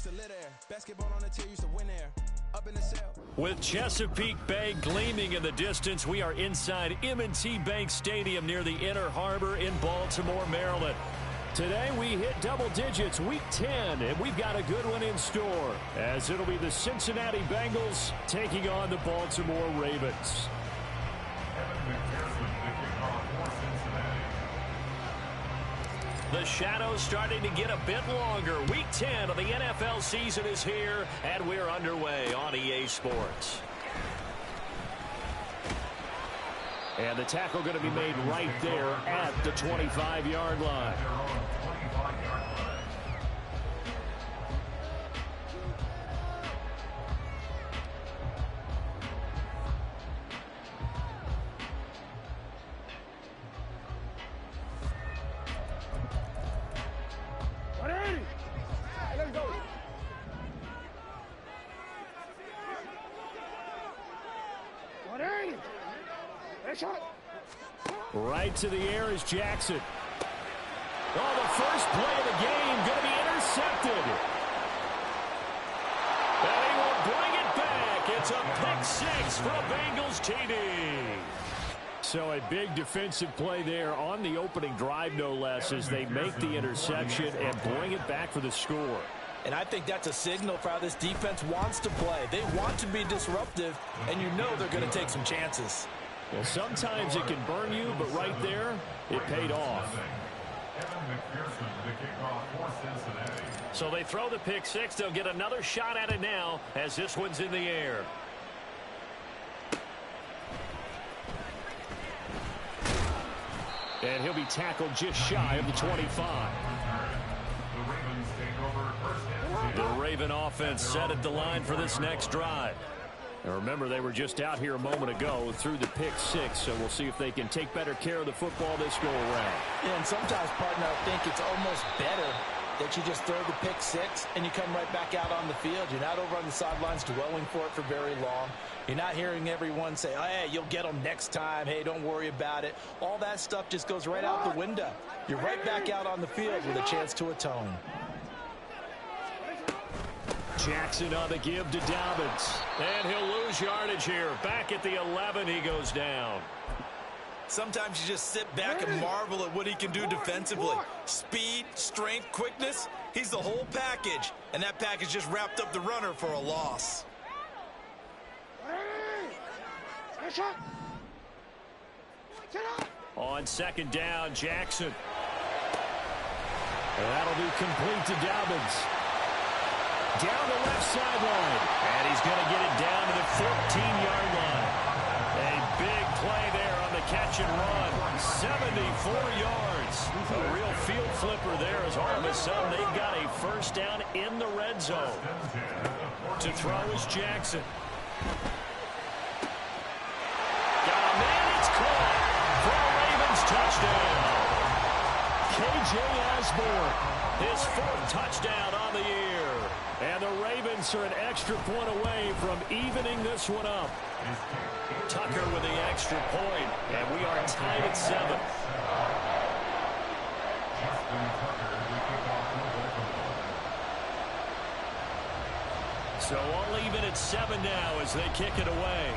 used to live there. Basketball on the tier, used to win there. Up in the cell. With Chesapeake Bay gleaming in the distance, we are inside M&T Bank Stadium near the Inner Harbor in Baltimore, Maryland. Today we hit double digits, week 10, and we've got a good one in store, as it'll be the Cincinnati Bengals taking on the Baltimore Ravens. The shadows starting to get a bit longer. Week 10 of the NFL season is here, and we're underway on EA Sports. And the tackle going to be made right there at the 25-yard line. Right to the air is Jackson. Oh, the first play of the game going to be intercepted. And he will bring it back. It's a pick six for a Bengals TD. So a big defensive play there on the opening drive, no less, as they make the interception and bring it back for the score. And I think that's a signal for how this defense wants to play. They want to be disruptive, and you know they're going to take some chances. Well, sometimes it can burn you, but right there, it paid off. So they throw the pick six. They'll get another shot at it now as this one's in the air. And he'll be tackled just shy of the 25. The Raven offense set at the line for this next drive. And remember, they were just out here a moment ago through the pick six, so we'll see if they can take better care of the football this go around. Yeah, and sometimes, partner, I think it's almost better that you just throw the pick six and you come right back out on the field. You're not over on the sidelines dwelling for it for very long. You're not hearing everyone say, oh, hey, you'll get them next time. Hey, don't worry about it. All that stuff just goes right out the window. You're right back out on the field with a chance to atone. Jackson on the give to Dobbins. And he'll lose yardage here. Back at the 11, he goes down. Sometimes you just sit back and marvel at what he can do defensively. Speed, strength, quickness. He's the whole package. And that package just wrapped up the runner for a loss. On second down, Jackson. And that'll be complete to Dobbins. Down the left sideline. And he's going to get it down to the 14-yard line. A big play there on the catch and run. 74 yards. A real field flipper there as all of a sudden they've got a first down in the red zone. To throw is Jackson. Got a man, it's caught for a Ravens touchdown. K.J. Osborne, his fourth touchdown on the year. And the Ravens are an extra point away from evening this one up. Tucker with the extra point, and we are tied at 7. So all even at 7 now as they kick it away.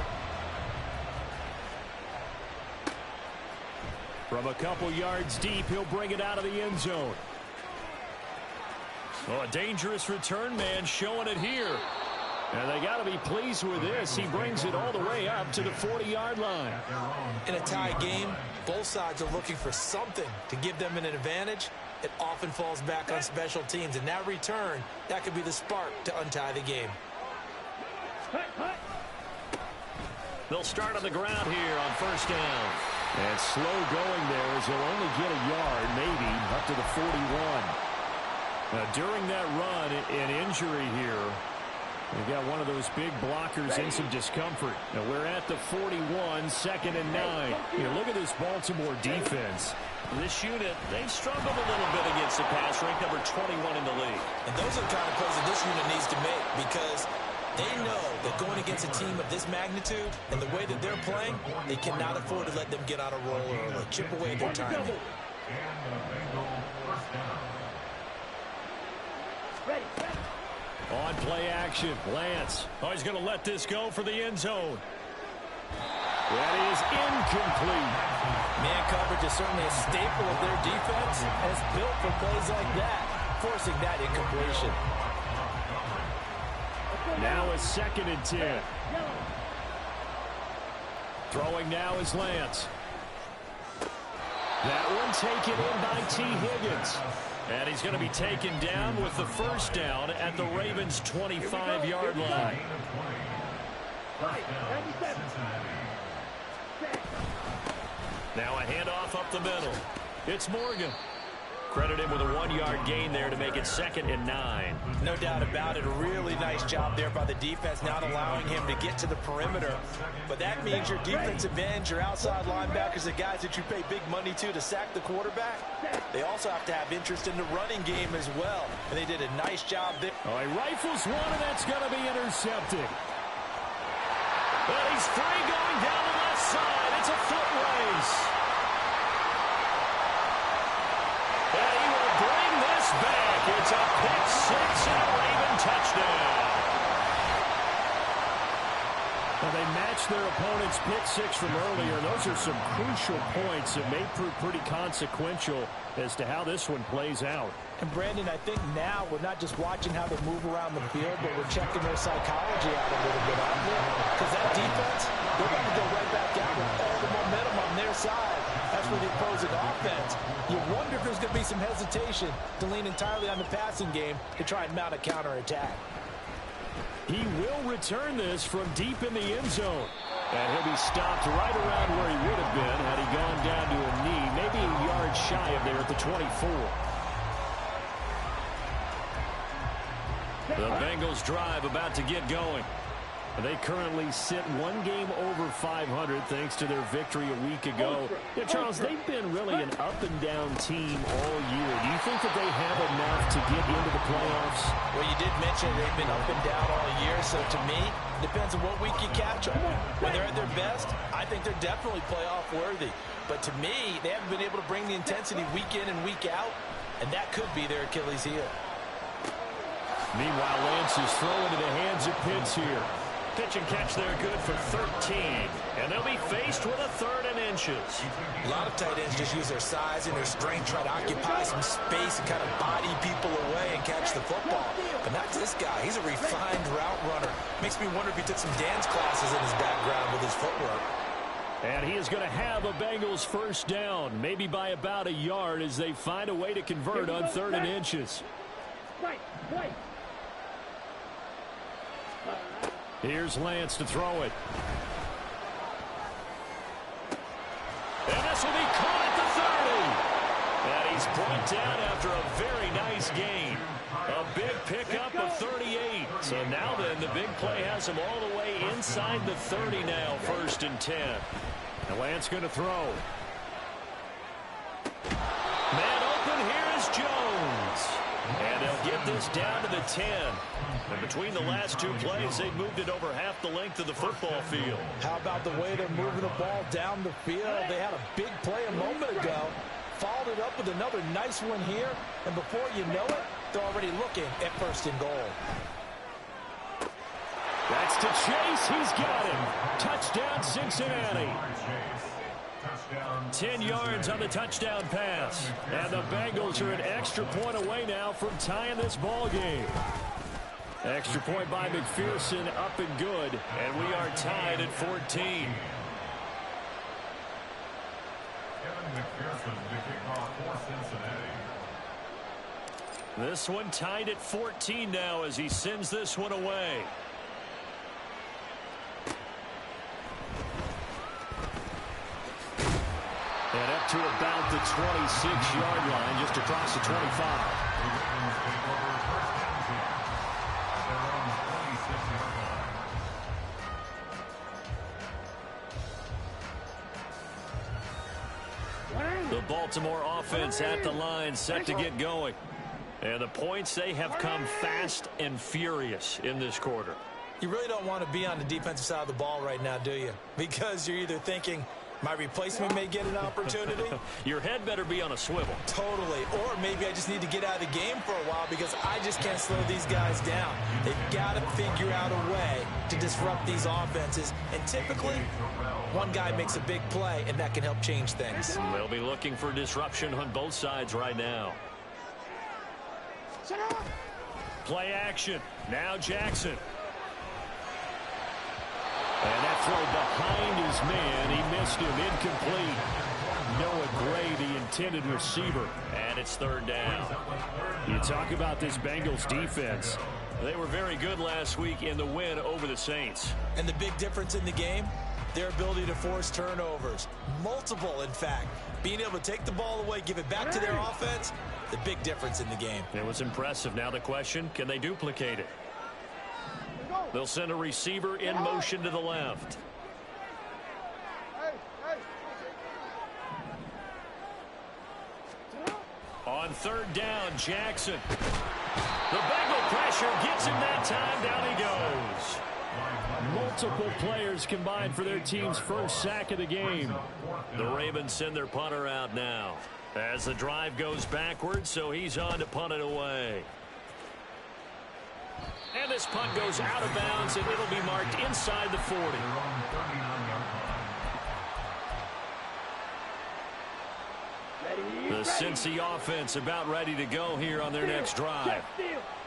From a couple yards deep, he'll bring it out of the end zone. Well, a dangerous return man showing it here. And they got to be pleased with this. He brings it all the way up to the 40-yard line. In a tie game, both sides are looking for something to give them an advantage. It often falls back on special teams. And that return, that could be the spark to untie the game. They'll start on the ground here on first down. And slow going there as he'll only get a yard, maybe, up to the 41. During that run, an injury here. We've got one of those big blockers in some discomfort. Now we're at the 41, second and 9. Look at this Baltimore defense. This unit, they've struggled a little bit against the pass, ranked number 21 in the league. And those are the kind of plays that this unit needs to make because they know that going against a team of this magnitude and the way that they're playing, they cannot afford to let them get on a roll or chip away at their time. On play action, Lance. Oh, he's going to let this go for the end zone. That is incomplete. Man coverage is certainly a staple of their defense, and it's built for plays like that, forcing that incompletion. Now it's 2nd and 10. Throwing now is Lance. That one taken in by T. Higgins. And he's going to be taken down with the first down at the Ravens' 25-yard line. Now a handoff up the middle. It's Morgan. Credit him with a 1-yard gain there to make it 2nd and 9. No doubt about it. A really nice job there by the defense, not allowing him to get to the perimeter. But that means your defensive ends, your outside linebackers, the guys that you pay big money to sack the quarterback, they also have to have interest in the running game as well. And they did a nice job there. Oh, he rifles one, and that's going to be intercepted. But he's free going down the left side. It's a foot race. And he will bring this back. It's a pick six and a Raven touchdown. Well, they matched their opponent's pick six from earlier. Those are some crucial points that may prove pretty consequential as to how this one plays out. And Brandon, I think now we're not just watching how they move around the field, but we're checking their psychology out a little bit, aren't we? Because that defense, they're going to go right back out with all the momentum on their side. That's for the opposing offense. You wonder if there's going to be some hesitation to lean entirely on the passing game to try and mount a counterattack. He will return this from deep in the end zone. And he'll be stopped right around where he would have been had he gone down to a knee, maybe a yard shy of there at the 24. The Bengals drive about to get going. They currently sit one game over 500 thanks to their victory a week ago. Yeah, Charles, they've been really an up-and-down team all year. Do you think that they have enough to get into the playoffs? Well, you did mention they've been up and down all year, so to me, it depends on what week you catch them. When they're at their best, I think they're definitely playoff-worthy. But to me, they haven't been able to bring the intensity week in and week out, and that could be their Achilles heel. Meanwhile, Lance is throwing into the hands of Pitts here. Pitch and catch there good for 13. And they'll be faced with a 3rd and inches. A lot of tight ends just use their size and their strength, try to occupy some space and kind of body people away and catch the football. But not this guy. He's a refined route runner. Makes me wonder if he took some dance classes in his background with his footwork. And he is going to have a Bengals first down, maybe by about a yard as they find a way to convert on 3rd and inches. Here's Lance to throw it. And this will be caught at the 30. And he's brought down after a very nice gain. A big pickup of 38. So now then, the big play has him all the way inside the 30 now, 1st and 10. And Lance going to throw. Man open, here is Jones. And they'll get this down to the 10. And between the last two plays, they've moved it over half the length of the football field. How about the way they're moving the ball down the field? They had a big play a moment ago. Followed it up with another nice one here. And before you know it, they're already looking at 1st and goal. That's to Chase. He's got him. Touchdown, Cincinnati. 10 yards on the touchdown pass. And the Bengals are an extra point away now from tying this ball game. Extra point by McPherson, up and good. And we are tied at 14. This one tied at 14 now as he sends this one away. And up to about the 26-yard line, just across the 25. The Baltimore offense at the line, set to get going. And the points, they have come fast and furious in this quarter. You really don't want to be on the defensive side of the ball right now, do you? Because you're either thinking, My replacement may get an opportunity. Your head better be on a swivel. Totally. Or maybe I just need to get out of the game for a while because I just can't slow these guys down. They've got to figure out a way to disrupt these offenses. And typically, one guy makes a big play, and that can help change things. They'll be looking for disruption on both sides right now. Play action. Now Jackson. And that throw behind his man. He missed him. Incomplete. Noah Gray, the intended receiver. And it's third down. You talk about this Bengals defense. They were very good last week in the win over the Saints. And the big difference in the game, their ability to force turnovers. Multiple, in fact. Being able to take the ball away, give it back to their offense, the big difference in the game. It was impressive. Now the question, can they duplicate it? They'll send a receiver in motion to the left. On third down, Jackson. The Bengal pressure gets him that time. Down he goes. Multiple players combined for their team's first sack of the game. The Ravens send their punter out now. As the drive goes backwards, so he's on to punt it away. And this punt goes out of bounds, and it'll be marked inside the 40. The Cincy offense about ready to go here on their next drive.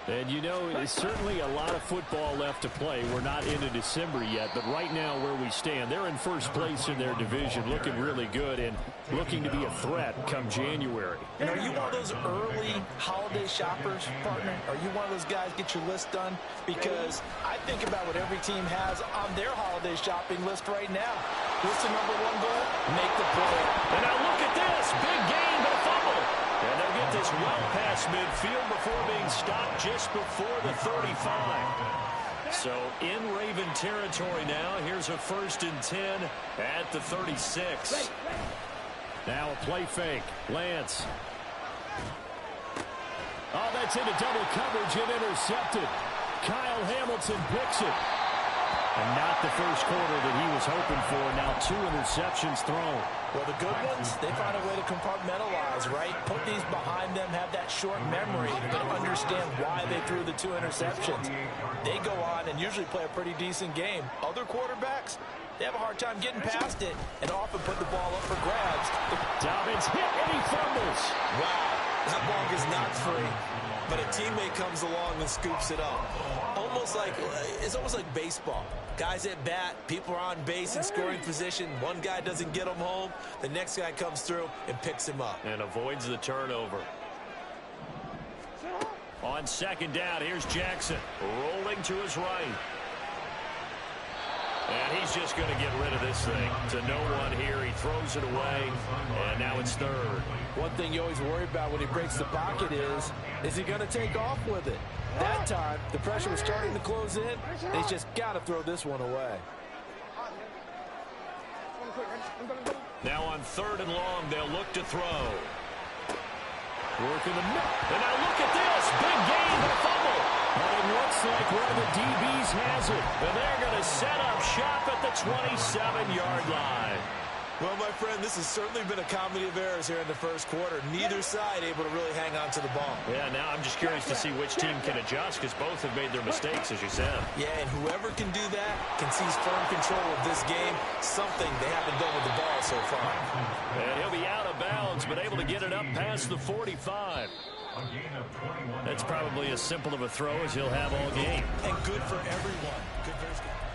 And, you know, it's certainly a lot of football left to play. We're not into December yet, but right now where we stand, they're in first place in their division, looking really good and looking to be a threat come January. And are you one of those early holiday shoppers, partner? Are you one of those guys get your list done? Because I think about what every team has on their holiday shopping list right now. What's the number one goal? Make the play. And now look at this. Big gain, but a fumble. And they'll get this well past midfield before being stopped just before the 35. So in Raven territory now. Here's a 1st and 10 at the 36. Now a play fake. Lance. Oh, that's into double coverage and intercepted. Kyle Hamilton picks it. And not the first quarter that he was hoping for. Now 2 interceptions thrown. Well, the good ones, they find a way to compartmentalize, right? Put these behind them, have that short memory, but understand why they threw the 2 interceptions. They go on and usually play a pretty decent game. Other quarterbacks, they have a hard time getting past it and often put the ball up for grabs. Dobbins hit and he fumbles. Wow, that ball is not free, but a teammate comes along and scoops it up. It's almost like baseball. Guys at bat, people are on base in scoring position. One guy doesn't get him home. The next guy comes through and picks him up. And avoids the turnover. On second down, here's Jackson rolling to his right. And he's just going to get rid of this thing to no one here. He throws it away, and now it's third. One thing you always worry about when he breaks the pocket is he going to take off with it? That time, the pressure was starting to close in. He's just got to throw this one away. Now on 3rd and long, they'll look to throw. Work in the middle. And now look at this. Big gain, but a fumble. But it looks like one of the DBs has it. And they're going to set up shop at the 27-yard line. Well, my friend, this has certainly been a comedy of errors here in the first quarter. Neither side able to really hang on to the ball. Yeah, now I'm just curious to see which team can adjust because both have made their mistakes, as you said. Yeah, and whoever can do that can seize firm control of this game, something they haven't done with the ball so far. And he'll be out of bounds, but able to get it up past the 45. That's probably as simple of a throw as he'll have all game. And good for everyone. Good versus good.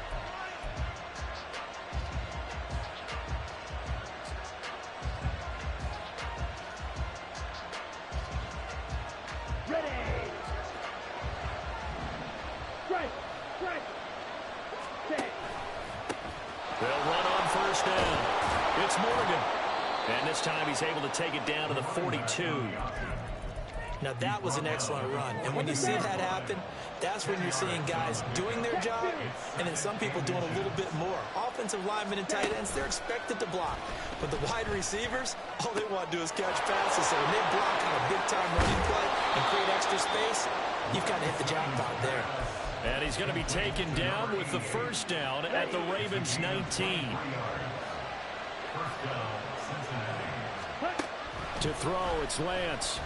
They'll run on 1st down. It's Morgan. And this time he's able to take it down to the 42. Now that was an excellent run. And when you see that happen, that's when you're seeing guys doing their job and then some people doing a little bit more. Offensive linemen and tight ends, they're expected to block. But the wide receivers, all they want to do is catch passes. So when they block on a big-time running play and create extra space, you've got to hit the jackpot there. And he's going to be taken down with the 1st down at the Ravens 19. To throw, it's Lance.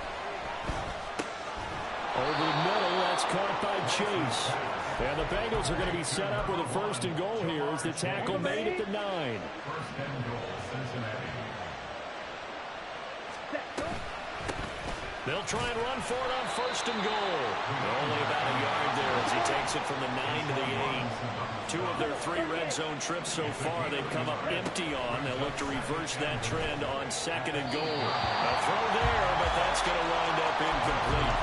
Over the middle, that's caught by Chase. And the Bengals are going to be set up with a 1st and goal here as the tackle made at the 9. They'll try and run for it on 1st and goal. Only about a yard there as he takes it from the 9 to the 8. 2 of their 3 red zone trips so far they've come up empty on. They'll look to reverse that trend on 2nd and goal. A throw there, but that's going to wind up incomplete.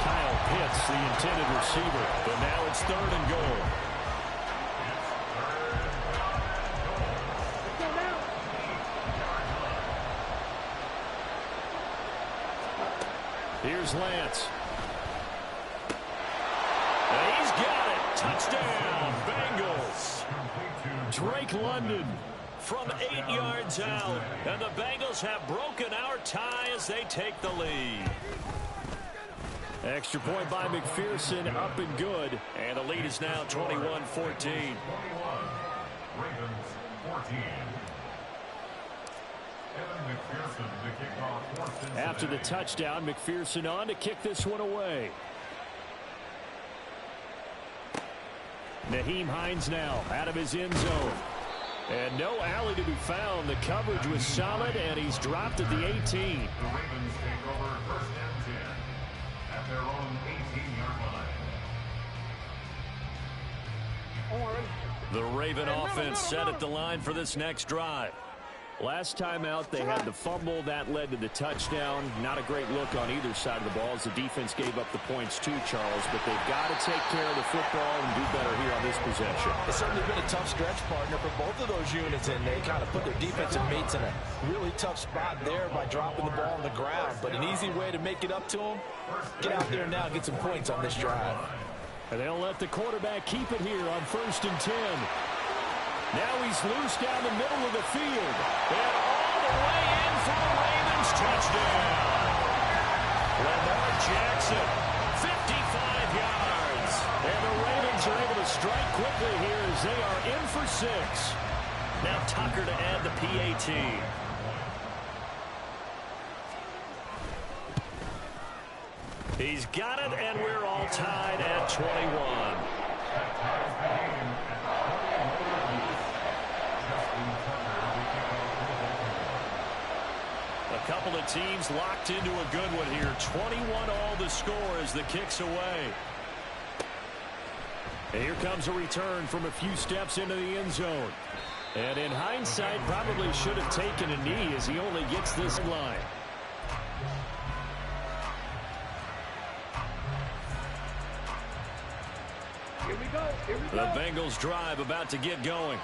Kyle Pitts, the intended receiver, but now it's 3rd and goal. Here's Lance. And he's got it. Touchdown, Bengals. Drake London from 8 yards out. And the Bengals have broken our tie as they take the lead. Extra point by McPherson, up and good. And the lead is now 21-14. Ravens 14. After the touchdown, McPherson on to kick this one away. Nyheim Hines now out of his end zone. And no alley to be found. The coverage was solid, and he's dropped at the 18. The Ravens take over 1st and 10 at their own 18-yard line. The Raven offense set at the line for this next drive. Last time out, they had the fumble. That led to the touchdown. Not a great look on either side of the ball as the defense gave up the points too, Charles. But they've got to take care of the football and do better here on this possession. It's certainly been a tough stretch, partner, for both of those units, and they kind of put their defensive mates in a really tough spot there by dropping the ball on the ground. But an easy way to make it up to them, get out there now and get some points on this drive. And they'll let the quarterback keep it here on 1st and 10. Now he's loose down the middle of the field. And all the way in for the Ravens touchdown. Lamar Jackson, 55 yards. And the Ravens are able to strike quickly here as they are in for 6. Now Tucker to add the PAT. He's got it, and we're all tied at 21. A couple of teams locked into a good one here. 21 all the score as the kick's away. And here comes a return from a few steps into the end zone. And in hindsight, probably should have taken a knee as he only gets this line. The Bengals drive about to get going.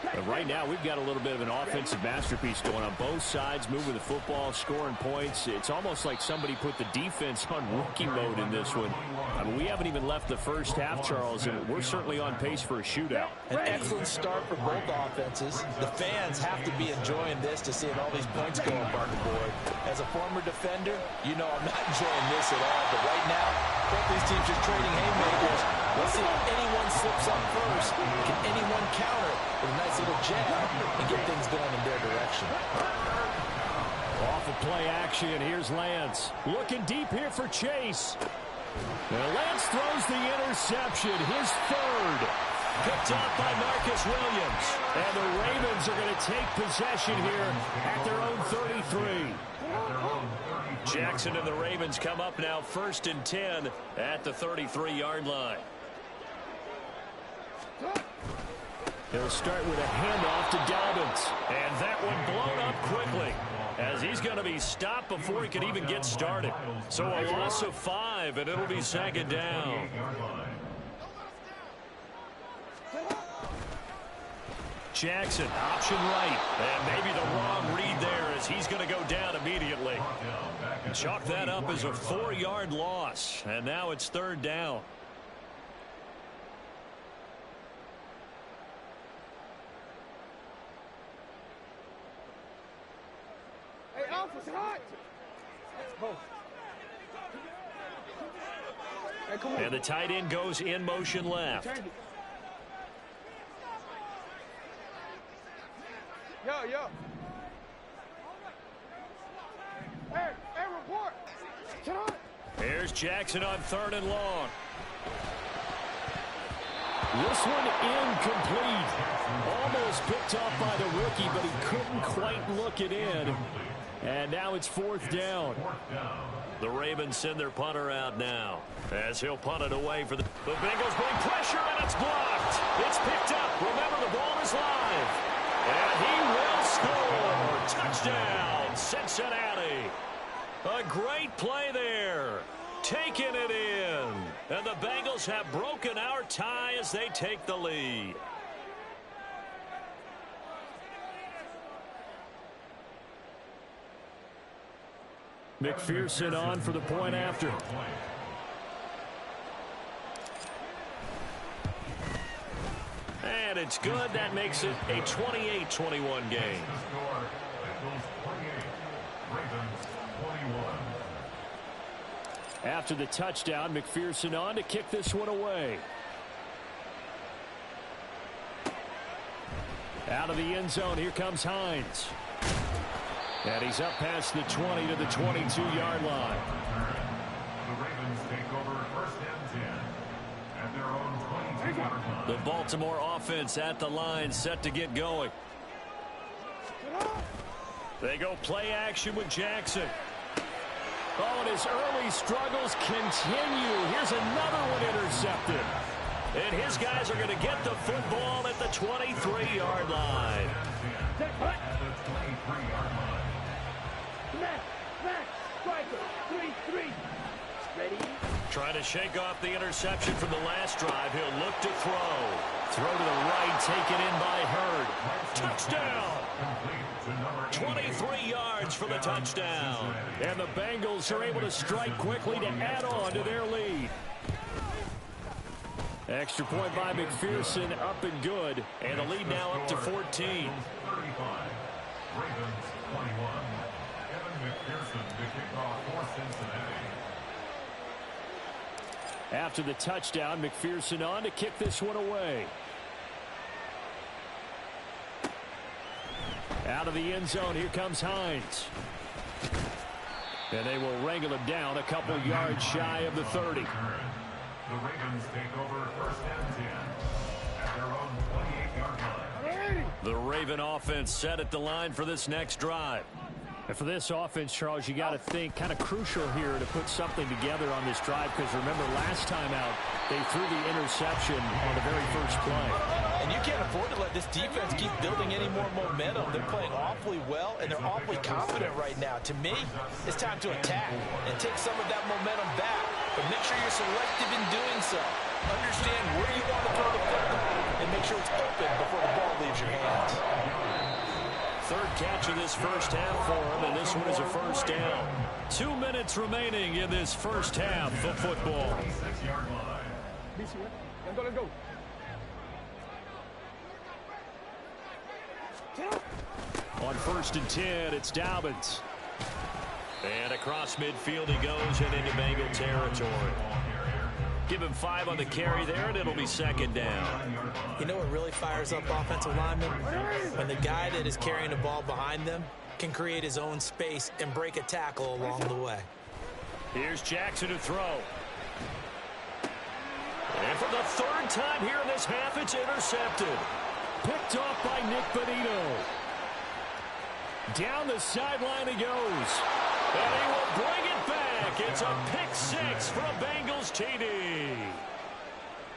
But right now, we've got a little bit of an offensive masterpiece going on both sides, moving the football, scoring points. It's almost like somebody put the defense on rookie mode in this one. I mean, we haven't even left the first half, Charles, and we're certainly on pace for a shootout. An excellent start for both offenses. The fans have to be enjoying this to seeing all these points go on the board. As a former defender, you know I'm not enjoying this at all. But right now, both these teams are trading haymakers. Let's see if anyone slips up first. Can anyone counter with a nice little jab and get things going in their direction? Off of play action, here's Lance. Looking deep here for Chase. Now Lance throws the interception, his 3rd. Picked up by Marcus Williams. And the Ravens are going to take possession here at their own 33. Jackson and the Ravens come up now 1st and 10 at the 33-yard line. He'll start with a handoff to Dobbins. And that one blown up quickly as he's going to be stopped before he can even get started. So a loss of 5, and it'll be 2nd down. Jackson, option right. And maybe the wrong read there as he's going to go down immediately. Chalk that up as a 4-yard loss. And now it's 3rd down. And the tight end goes in motion left. Yo. Here's Jackson on 3rd and long. This one incomplete. Almost picked off by the rookie, but he couldn't quite look it in. And now it's 4th down. The Ravens send their punter out now as he'll punt it away for the Bengals bring pressure, and it's blocked. It's picked up. Remember, the ball is live. And he will score. Touchdown, Cincinnati. A great play there. Taking it in. And the Bengals have broken our tie as they take the lead. McPherson on for the point after. And it's good. That makes it a 28-21 game. After the touchdown, McPherson on to kick this one away. Out of the end zone, here comes Hines. And he's up past the 20 to the 22-yard line. The Ravens take over 1st and 10 at their own 22-yard line. The Baltimore offense at the line, set to get going. They go play action with Jackson. Oh, and his early struggles continue. Here's another one intercepted. And his guys are going to get the football at the 23-yard line. At the 23-yard line. Trying to shake off the interception from the last drive. He'll look to throw. Throw to the right, taken in by Hurd. Touchdown! 23 yards for the touchdown. And the Bengals are able to strike quickly to add on to their lead. Extra point by McPherson, up and good. And the lead now up to 14. 35. Ravens 21. Evan McPherson to kick off for Cincinnati. After the touchdown, McPherson on to kick this one away. Out of the end zone, here comes Hines. And they will wrangle him down a couple yards shy of the 30. The Ravens take over 1st and 10 at their own 28-yard line. The Raven offense set at the line for this next drive. And for this offense, Charles, you got to think kind of crucial here to put something together on this drive, because remember last time out they threw the interception on the very first play. And you can't afford to let this defense keep building any more momentum. They're playing awfully well, and they're awfully confident right now. To me, it's time to attack and take some of that momentum back. But make sure you're selective in doing so. Understand where you want to throw the football, and make sure it's open before the ball leaves your hands. Third catch of this first half for him, and this one is a first down. 2 minutes remaining in this first half of football. 26-yard line. Let's go. On 1st and 10, it's Dobbins. And across midfield he goes and into Bengal territory. Give him 5 on the carry there, and it'll be 2nd down. You know what really fires up offensive linemen? When the guy that is carrying the ball behind them can create his own space and break a tackle along the way. Here's Jackson to throw. And for the 3rd time here in this half, it's intercepted. Picked off by Nick Bonito. Down the sideline he goes. And he will bring it back. It's a pick 6 for a Bengals TD.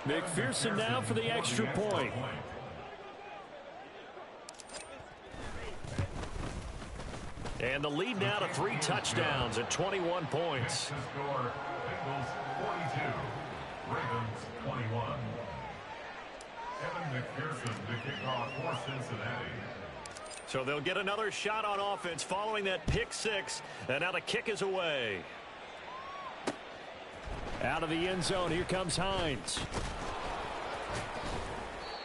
McPherson now for the extra point. And the lead now to 3 touchdowns at 21 points. To score, Bengals 42, Ravens 21. Evan McPherson to kick off for Cincinnati. So they'll get another shot on offense following that pick 6. And now the kick is away. Out of the end zone, here comes Hines.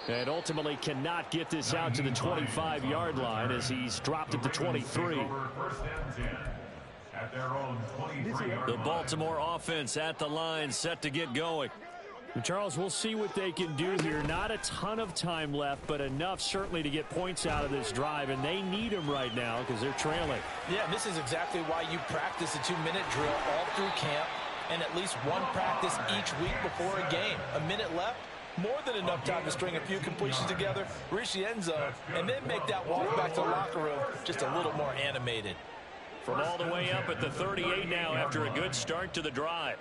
And ultimately cannot get this out to the 25-yard line as he's dropped at the 23. The Baltimore offense at the line, set to get going. And Charles, we'll see what they can do here. Not a ton of time left, but enough certainly to get points out of this drive, and they need them right now because they're trailing. Yeah, this is exactly why you practice a 2-minute drill all through camp. and at least one practice each week before a game. A minute left, more than enough time to string a few completions together, reach the end zone, and then make that walk back to the locker room just a little more animated. From all the way up at the 38 now after a good start to the drive.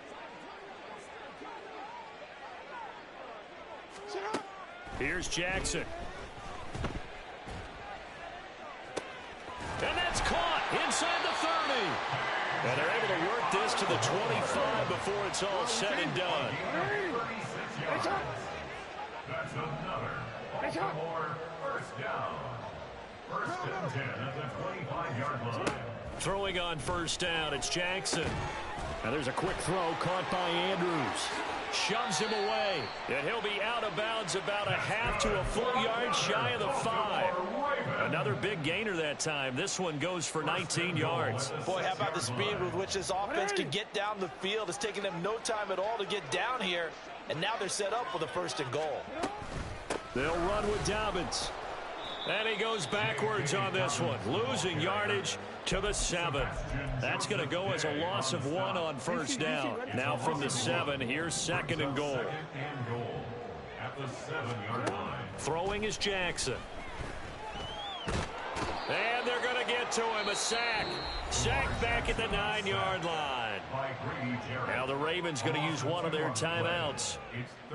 Here's Jackson. And that's caught inside the 30. And they're able to work this to the 25 before it's all said and done. That's another Baltimore first down. First and 10 at the 25-yard line. Throwing on first down, it's Jackson. Now there's a quick throw caught by Andrews. Shoves him away. And he'll be out of bounds about a half to a full yard shy of the 5. Another big gainer that time. This one goes for 19 yards. Boy, how about the speed with which this offense can get down the field? It's taking them no time at all to get down here. And now they're set up with a first and goal. They'll run with Dobbins. And he goes backwards on this one, losing yardage to the 7. That's going to go as a loss of 1 on first down. Now from the 7, here's second and goal. Second and goal at the 7-yard line. Throwing is Jackson. And they're going to get to him, a sack. Sack back at the 9-yard line. Now the Ravens going to use one of their timeouts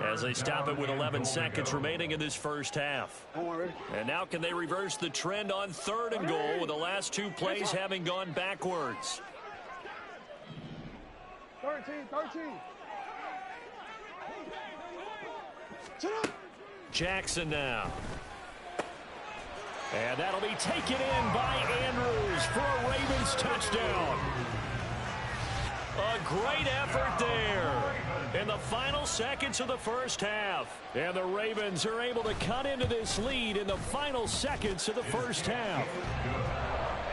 as they stop it with 11 seconds remaining in this first half. And now can they reverse the trend on third and goal with the last 2 plays having gone backwards? 13. Jackson now. And that'll be taken in by Andrews for a Ravens touchdown. A great effort there in the final seconds of the first half. And the Ravens are able to cut into this lead in the final seconds of the first half.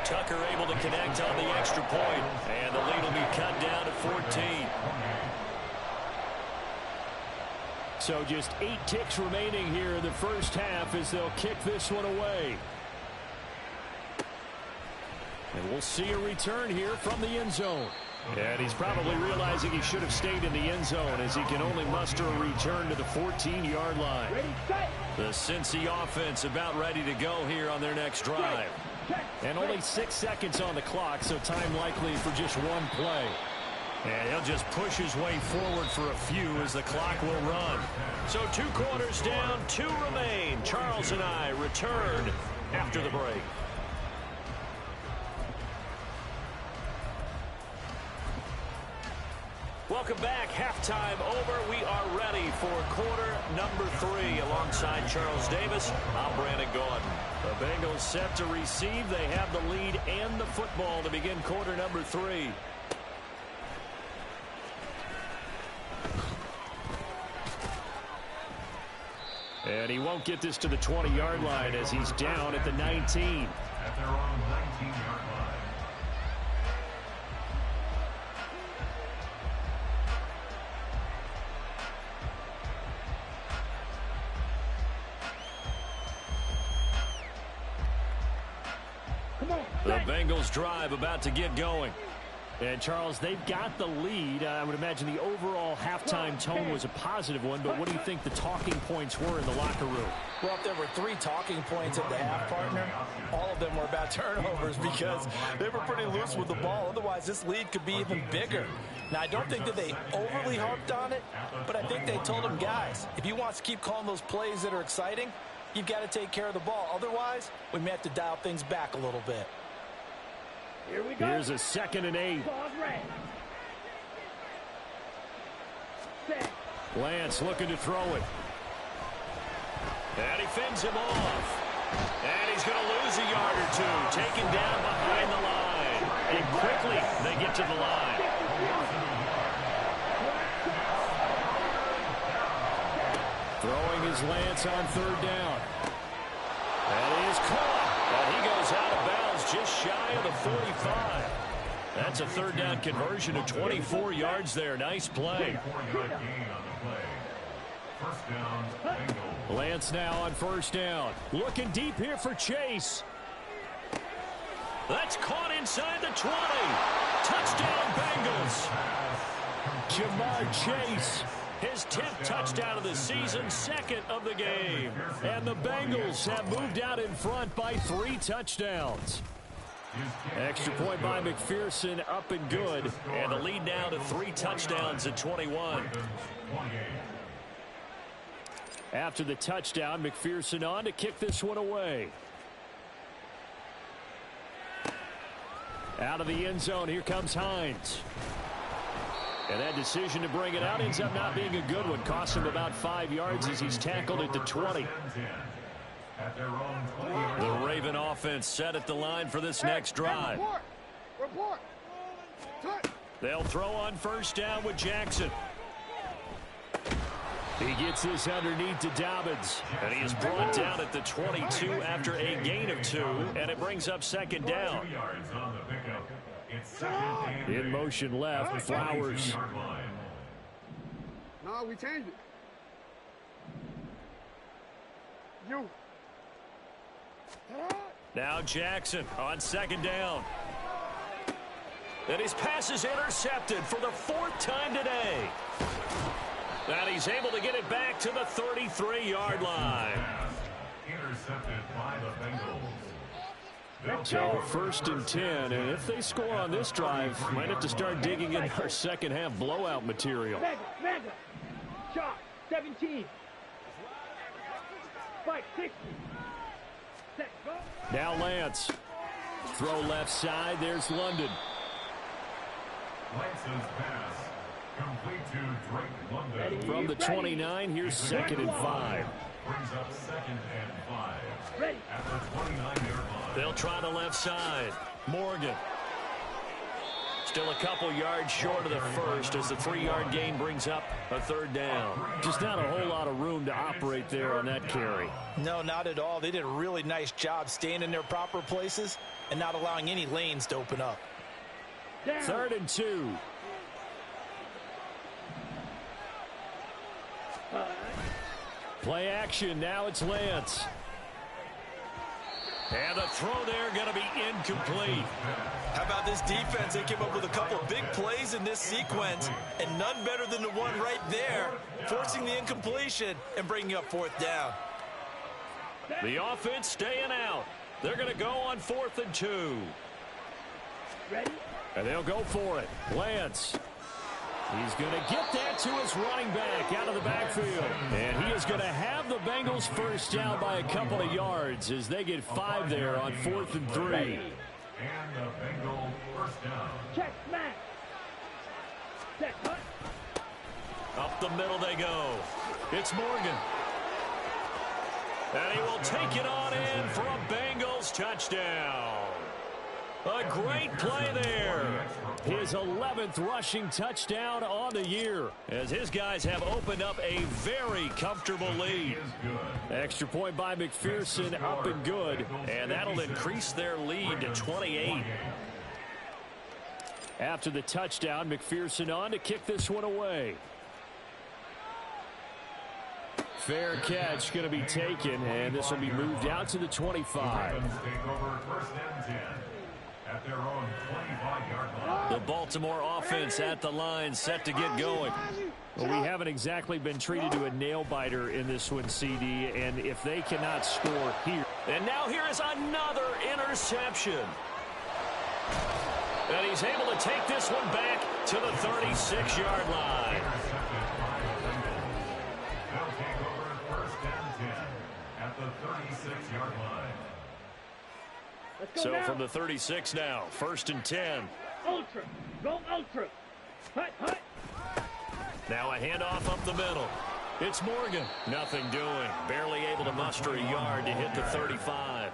Tucker able to connect on the extra point, and the lead will be cut down to 14. So just 8 ticks remaining here in the first half as they'll kick this one away. And we'll see a return here from the end zone. And he's probably realizing he should have stayed in the end zone as he can only muster a return to the 14-yard line. The Cincy offense about ready to go here on their next drive. And only 6 seconds on the clock, so time likely for just one play. And he'll just push his way forward for a few as the clock will run. So 2 quarters down, 2 remain. Charles and I return after the break. Welcome back. Halftime over. We are ready for quarter number 3. Alongside Charles Davis, I'm Brandon Gordon. The Bengals set to receive. They have the lead and the football to begin quarter number 3. And he won't get this to the 20-yard line as he's down at the 19. At their own 19-yard line. The Bengals drive about to get going. And, Charles, they've got the lead. I would imagine the overall halftime tone was a positive one, but what do you think the talking points were in the locker room? Well, if there were 3 talking points at the half, partner, all of them were about turnovers because they were pretty loose with the ball. Otherwise, this lead could be even bigger. Now, I don't think that they overly harped on it, but I think they told them, guys, if you want to keep calling those plays that are exciting, you've got to take care of the ball. Otherwise, we may have to dial things back a little bit. Here we go. Here's a 2nd and 8. Lance looking to throw it. And he fends him off. And he's going to lose a yard or 2. Taken down behind the line. And quickly they get to the line. Throwing is Lance on 3rd down. And he is caught. And he goes out of bounds just shy of the 45. That's a 3rd down conversion of 24 yards there. Nice play. First down, Bengals. Lance now on 1st down. Looking deep here for Chase. That's caught inside the 20. Touchdown, Bengals. Jamar Chase. His 10th touchdown of the season, second of the game. And the Bengals have moved out in front by 3 touchdowns. Extra point by McPherson, up and good. And the lead now to 3 touchdowns at 21. After the touchdown, McPherson on to kick this one away. Out of the end zone, here comes Hines. And that decision to bring it out ends up not being a good one. Cost him about 5 yards as he's tackled at the 20. The Raven offense set at the line for this next drive. Report. They'll throw on first down with Jackson. He gets this underneath to Dobbins. And he is brought down at the 22 after a gain of 2. And it brings up second down. In motion left, Flowers. No, we changed it. You. Now Jackson on second down. And his pass is intercepted for the 4th time today. And he's able to get it back to the 33-yard line. Intercepted by the Bengals. So 1st and 10, and if they score on this drive, might have to start digging in our second half blowout material. Mega. Shot. 17. Spike. 60. Set. Go. Now Lance. Throw left side. There's London. Lance's pass. Complete to Drake London. From the 29, here's 2nd and 5. Brings up 2nd and 5. Ready. At the 29-yard line. They'll try the left side. Morgan. Still a couple yards short of the first as the 3-yard gain brings up a 3rd down. Just not a whole lot of room to operate there on that carry. No, not at all. They did a really nice job staying in their proper places and not allowing any lanes to open up. 3rd and 2. Play action. Now it's Lance. And the throw there going to be incomplete. How about this defense? They came up with a couple of big plays in this sequence, and none better than the one right there, forcing the incompletion and bringing up 4th down. The offense staying out. They're going to go on 4th and 2. Ready. And they'll go for it. Lance. He's going to get that to his running back out of the backfield. And he is going to have the Bengals first down by a couple of yards as they get 5 there on 4th and 3. And the Bengal first down. Check. Smack. Set. Cut. Up the middle they go. It's Morgan. And he will take it on in for a Bengals touchdown. A great play there. His 11th rushing touchdown on the year as his guys have opened up a very comfortable lead. Extra point by McPherson, up and good, and that'll increase their lead to 28. After the touchdown, McPherson on to kick this one away. Fair catch going to be taken, and this will be moved out to the 25. Take over 1st and 10. At their own 25-yard line. The Baltimore offense at the line, set to get going. Well, we haven't exactly been treated to a nail-biter in this one, CD, and if they cannot score here. And now here is another interception. And he's able to take this one back to the 36-yard line. They'll take over 1st and 10 at the 36-yard line. So now, from the 36 now, 1st and 10. Ultra. Go ultra. Hut. Now a handoff up the middle. It's Morgan. Nothing doing. Barely able to muster a yard to hit the 35.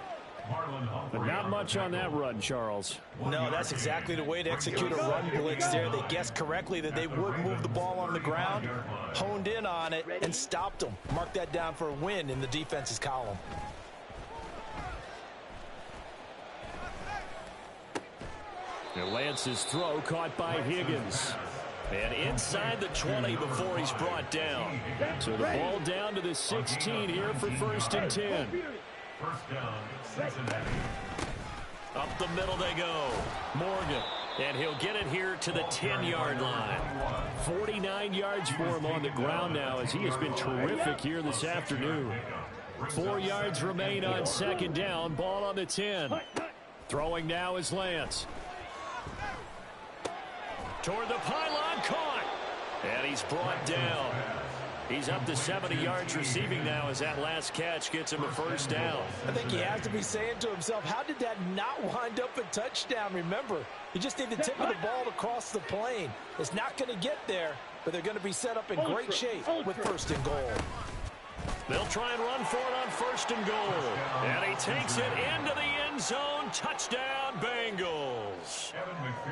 But not much on that run, Charles. No, that's exactly the way to execute a run blitz there. They guessed correctly that they would move the ball on the ground, honed in on it, and stopped them. Mark that down for a win in the defense's column. And Lance's throw caught by Higgins. And inside the 20 before he's brought down. So the ball down to the 16 here for 1st and 10. First down, Cincinnati. Up the middle they go. Morgan. And he'll get it here to the 10-yard line. 49 yards for him on the ground now as he has been terrific here this afternoon. 4 yards remain on second down. Ball on the 10. Throwing now is Lance. Toward the pylon, caught. And he's brought down. He's up to 70 yards receiving now as that last catch gets him a first down. I think he has to be saying to himself, how did that not wind up a touchdown? Remember, you just need the tip of the ball to cross the plane. It's not going to get there, but they're going to be set up in great shape with first and goal. They'll try and run for it on first and goal. And he takes it into the end zone. Touchdown, Bengals.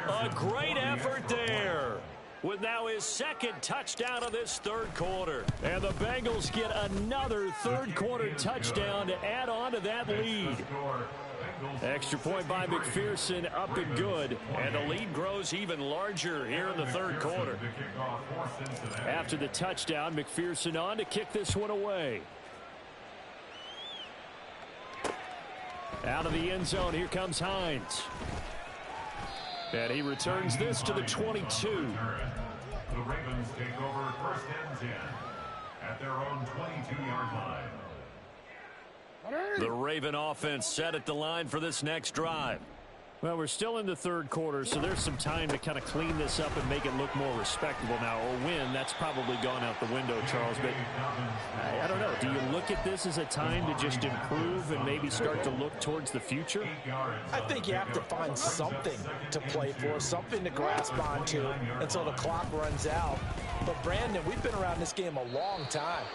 A great effort there. With now his second touchdown of this third quarter. And the Bengals get another third quarter touchdown to add on to that lead. Extra point by McPherson, up and good. And the lead grows even larger here in the third quarter. After the touchdown, McPherson on to kick this one away. Out of the end zone, here comes Hines. And he returns this to the 22. The Ravens take over first and 10 at their own 22-yard line. The Raven offense set at the line for this next drive. Well, we're still in the third quarter, so there's some time to kind of clean this up and make it look more respectable now. Or win, that's probably gone out the window, Charles. But I don't know. Do you look at this as a time to just improve and maybe start to look towards the future? I think you have to find something to play for, something to grasp onto until the clock runs out. But, Brandon, we've been around this game a long time.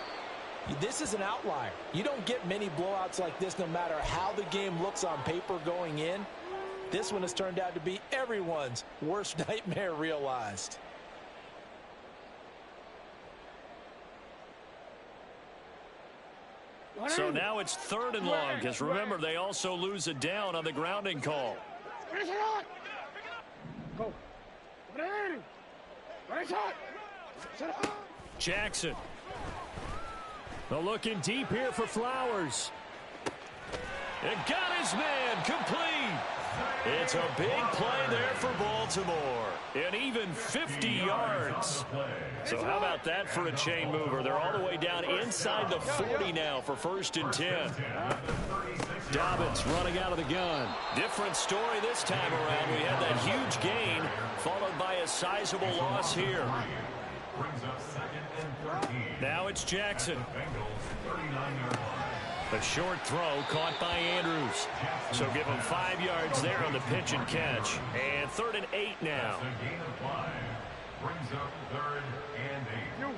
This is an outlier. You don't get many blowouts like this no matter how the game looks on paper going in. This one has turned out to be everyone's worst nightmare realized. So now it's third and long, because remember, they also lose a down on the grounding call. Jackson. They're looking deep here for Flowers. And got his man complete. It's a big play there for Baltimore. And even 50 yards. So how about that for a chain mover? They're all the way down inside the 40 now for first and 10. Dobbins running out of the gun. Different story this time around. We had that huge gain followed by a sizable loss here. Now it's Jackson. A short throw caught by Andrews. So give him 5 yards there on the pitch and catch. And 3rd and 8 now. Brings up 3rd and 8.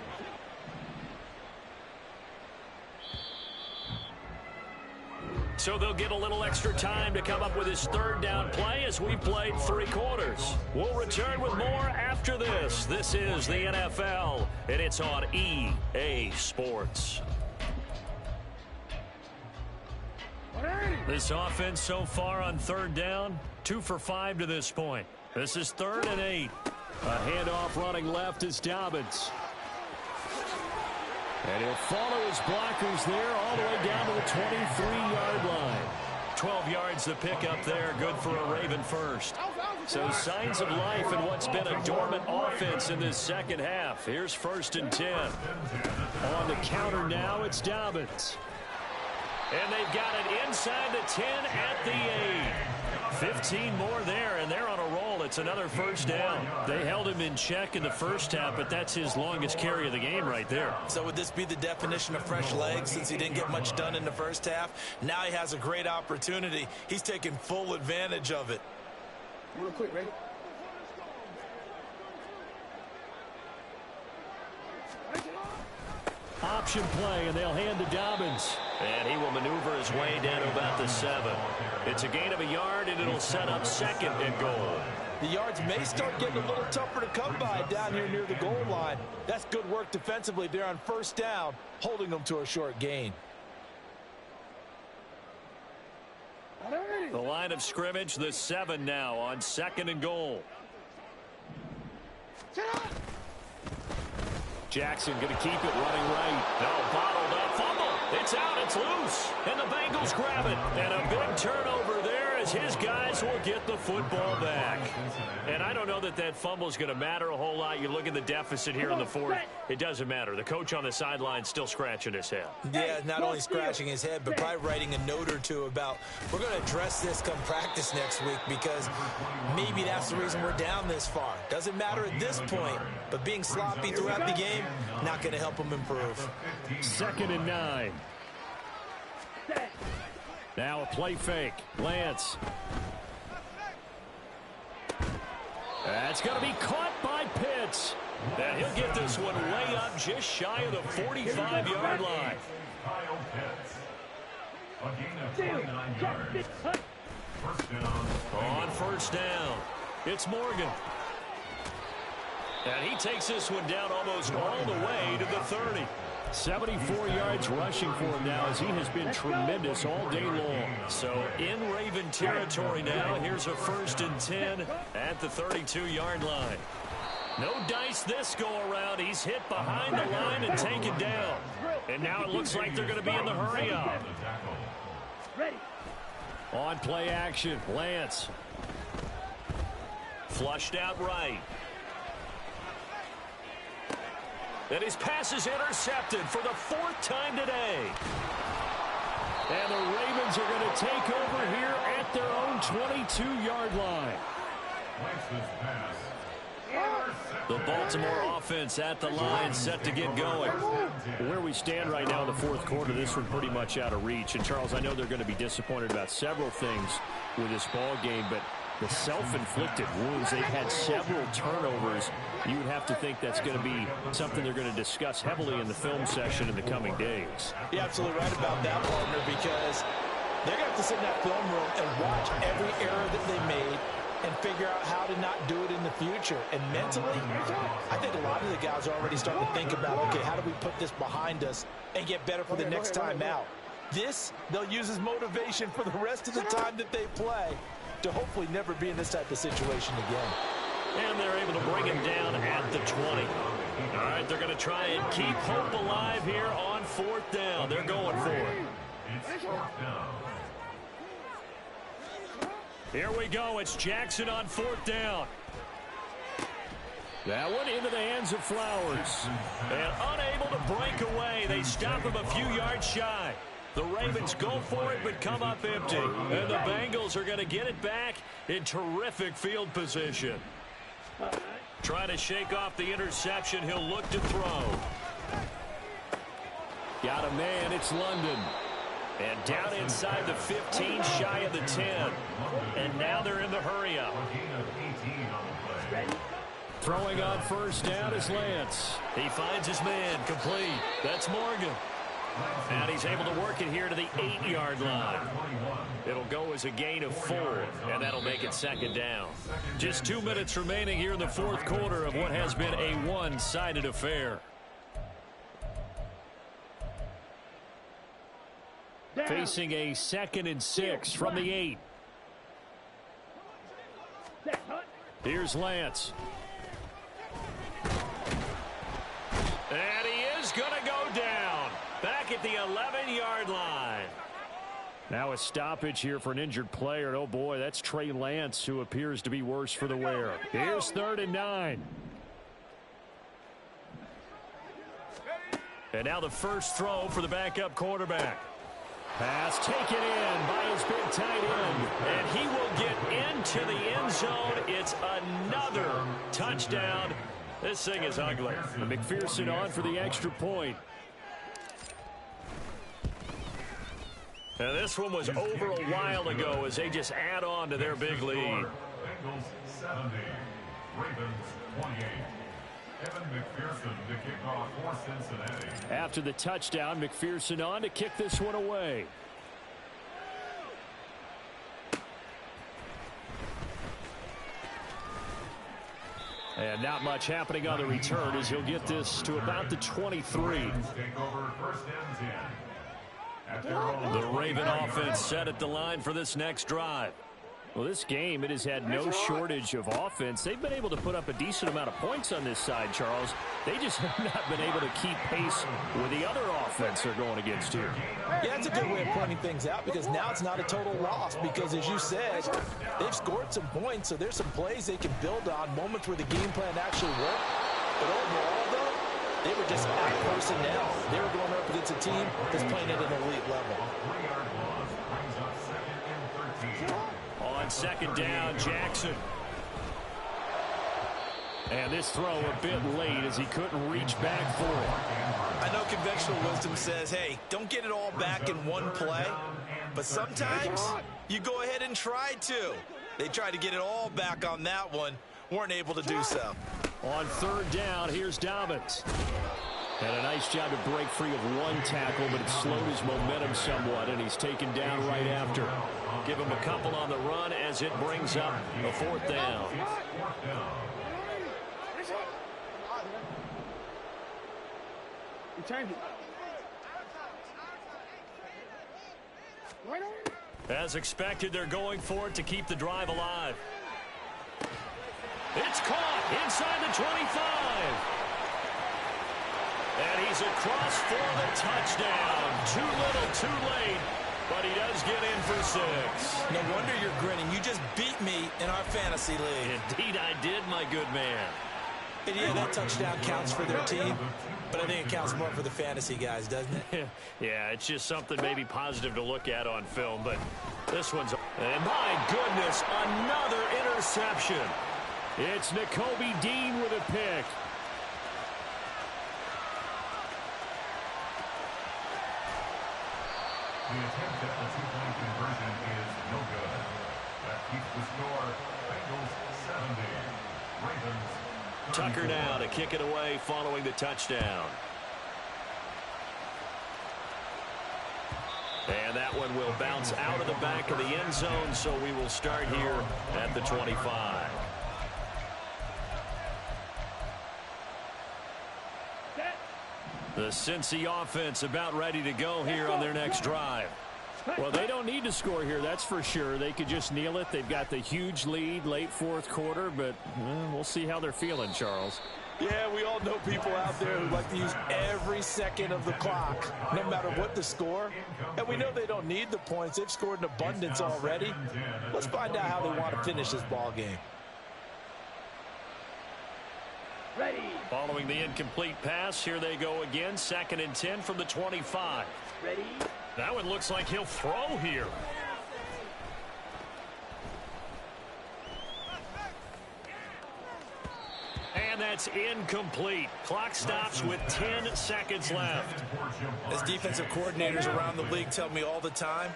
So they'll get a little extra time to come up with his third down play as we've played 3 quarters. We'll return with more after this. This is the NFL, and it's on EA Sports. This offense so far on third down, 2 for 5 to this point. This is 3rd and 8. A handoff running left is Dobbins. And he'll follow his blockers there all the way down to the 23-yard line. 12 yards the pickup there, good for a Raven first. So signs of life in what's been a dormant offense in this second half. Here's 1st and 10. On the counter now, it's Dobbins. And they've got it inside the 10 at the 8. 15 more there, and they're on a roll. It's another first down. They held him in check in the first half, but that's his longest carry of the game right there. So would this be the definition of fresh legs since he didn't get much done in the first half? Now he has a great opportunity. He's taking full advantage of it. Real quick, ready? Option play, and they'll hand to Dobbins. And he will maneuver his way down to about the 7. It's a gain of a yard, and it'll set up 2nd and goal. The yards may start getting a little tougher to come by down here near the goal line. That's good work defensively there on first down, holding them to a short gain. The line of scrimmage, the 7 now on 2nd and goal. Jackson going to keep it running right. No, bottled up, fumble. It's out, it's loose. And the Bengals grab it. And a big turnover there as as his guys will get the football back. And I don't know that that fumble is going to matter a whole lot. You look at the deficit here in the fourth. It doesn't matter. The coach on the sideline still scratching his head. Yeah, not only scratching his head, but probably writing a note or two about, we're going to address this come practice next week, because maybe that's the reason we're down this far. Doesn't matter at this point, but being sloppy throughout the game, not going to help them improve. 2nd and 9. Now a play fake. Lance. That's going to be caught by Pitts. And he'll get this one way up just shy of the 45-yard line. Kyle Pitts. A gain of 29 yards. First down. On first down, it's Morgan. And he takes this one down almost all the way to the 30. 74 yards rushing for him now, as he has been tremendous all day long. So in Raven territory now. Here's a 1st and 10 at the 32-yard line. No dice this go-around. He's hit behind the line and taken down. And now it looks like they're going to be in the hurry-up. On play action, Lance. Flushed out right. And his pass is intercepted for the 4th time today. And the Ravens are going to take over here at their own 22-yard line. The Baltimore offense at the line, set to get going. Where we stand right now in the 4th quarter, this one pretty much out of reach. And, Charles, I know they're going to be disappointed about several things with this ball game, but the self-inflicted wounds, they've had several turnovers. You would have to think that's going to be something they're going to discuss heavily in the film session in the coming days. You're absolutely right about that, partner, because they're going to have to sit in that film room and watch every error that they made and figure out how to not do it in the future. And mentally, I think a lot of the guys are already starting to think about, okay, how do we put this behind us and get better for the next time out? This, they'll use as motivation for the rest of the time that they play to hopefully never be in this type of situation again. And they're able to bring him down at the 20. All right, they're going to try and keep hope alive here on 4th down. They're going for it. It's 4th down. Here we go. It's Jackson on 4th down. That one into the hands of Flowers. And unable to break away. They stop him a few yards shy. The Ravens go for it, but come up empty. And the Bengals are going to get it back in terrific field position. Trying to shake off the interception. He'll look to throw. Got a man. It's London. And down inside the 15, shy of the 10. And now they're in the hurry-up. Throwing on first down is Lance. He finds his man, complete. That's Morgan. And he's able to work it here to the 8-yard line. It'll go as a gain of 4, and that'll make it 2nd down. Just 2 minutes remaining here in the 4th quarter of what has been a one-sided affair. Facing a 2nd and 6 from the 8. Here's Lance. And he is going to go down. Back at the 11-yard line. Now a stoppage here for an injured player. Oh, boy, that's Trey Lance, who appears to be worse for the wear. Here's 3rd and 9. And now the first throw for the backup quarterback. Pass taken in by his big tight end. And he will get into the end zone. It's another touchdown. This thing is ugly. And McPherson on for the extra point. And this one was over a while ago as they just add on to their big lead. Bengals 70, Ravens 28. Evan McPherson to kick off for Cincinnati. After the touchdown, McPherson on to kick this one away. And not much happening on the return as he'll get this to about the 23. Take over 1st and 10. The Raven offense set at the line for this next drive. Well, this game, it has had no shortage of offense. They've been able to put up a decent amount of points on this side, Charles. They just have not been able to keep pace with the other offense they're going against here. Yeah, it's a good way of pointing things out because now it's not a total loss because, as you said, they've scored some points, so there's some plays they can build on, moments where the game plan actually worked. But overall, though, they were just out personnel. They were going up against a team that's playing at an elite level. On second down, Jackson. And this throw a bit late as he couldn't reach back for it. I know conventional wisdom says, hey, don't get it all back in one play. But sometimes you go ahead and try to. They tried to get it all back on that one. Weren't able to do so. On third down, here's Dobbins. Had a nice job to break free of one tackle, but it slowed his momentum somewhat, and he's taken down right after. Give him a couple on the run as it brings up a fourth down. As expected, they're going for it to keep the drive alive. It's caught inside the 25. And he's across for the touchdown. Too little, too late, but he does get in for 6. No wonder you're grinning. You just beat me in our fantasy league. Indeed I did, my good man. And yeah, that touchdown counts for their team, but I think it counts more for the fantasy guys, doesn't it? Yeah, it's just something maybe positive to look at on film, but this one's... And my goodness, another interception. It's Nakobe Dean with a pick. The attempt at the two-point conversion is no good. That keeps the score. Bengals 70. Ravens. Tucker now to kick it away following the touchdown. And that one will bounce out of the back of the end zone, so we will start here at the 25. The Cincy offense about ready to go here on their next drive. Well, they don't need to score here, that's for sure. They could just kneel it. They've got the huge lead late fourth quarter, but we'll see how they're feeling, Charles. Yeah, we all know people out there who like to use every second of the clock, no matter what the score. And we know they don't need the points. They've scored in abundance already. Let's find out how they want to finish this ball game. Ready. Following the incomplete pass, here they go again. 2nd and 10 from the 25. Ready. That one looks like he'll throw here. And that's incomplete. Clock stops with 10 seconds left. As defensive coordinators around the league tell me all the time,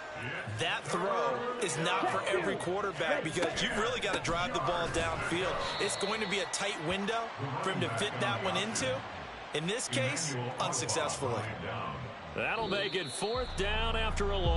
that throw is not for every quarterback because you've really got to drive the ball downfield. It's going to be a tight window for him to fit that one into. In this case, unsuccessfully. That'll make it 4th down after a long